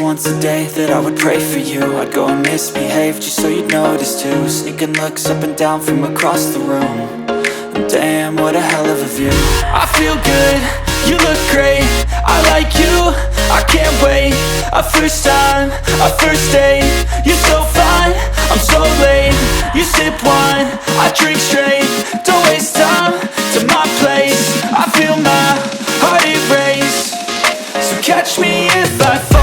once a day that I would pray for you. I'd go and misbehave just so you'd notice too. Sneaking looks up and down from across the room. And damn, what a hell of a view. I feel good, you look great, I like you, I can't wait. A first time, a first date. You're so fine, I'm so late. You sip wine, I drink straight. Don't waste time to my place. I feel my heart erase. So catch me if I fall.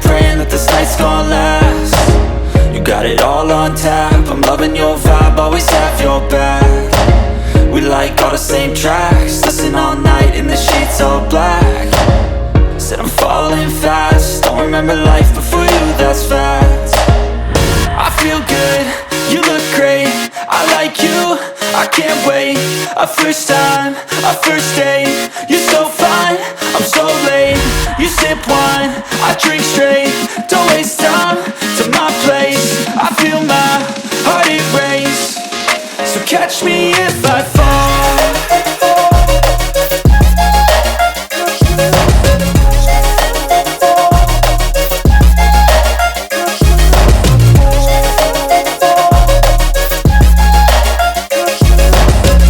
Praying that this night's gonna last. You got it all on tap, I'm loving your vibe, always have your back. We like all the same tracks, listen all night in the sheets all black. Said I'm falling fast, don't remember life before you, that's fact. I feel good, you look great, I like you, I can't wait. A first time, a first date.